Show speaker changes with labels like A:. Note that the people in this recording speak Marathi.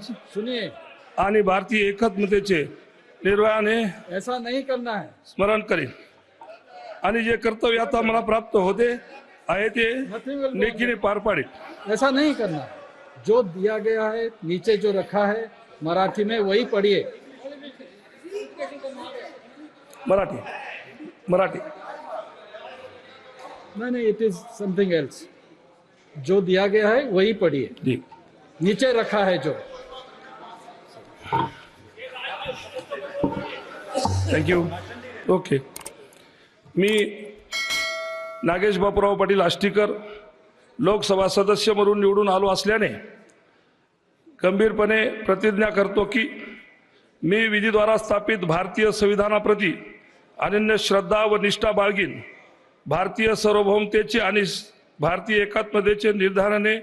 A: सुनिए,
B: आणि भारतीय एकात्मतेचे निर्भयाने
A: ऐसा नहीं करना है।
B: स्मरण करीन आणि जे कर्तव्य आता मला प्राप्त होते आहे ते नेकीने पार पाडेन।
A: ऐसा नहीं करना है। जो दिया गया है, नीचे जो रखा है मराठी में वही पढ़िए।
B: मराठी मराठी
A: नहीं, इट इज समथिंग एल्स। जो दिया गया है वही पढ़िए,
B: जी
A: नीचे रखा है जो।
B: थँक्यू। ओके, मी नागेश बापूराव पाटील आष्टीकर लोकसभा सदस्य म्हणून निवडून आलो असल्याने गंभीरपणे प्रतिज्ञा करतो की मी विधीद्वारा स्थापित भारतीय संविधानाप्रती अनन्य श्रद्धा व निष्ठा बाळगीन। भारतीय सार्वभौमतेचे आणि भारतीय एकात्मतेचे निर्धाराने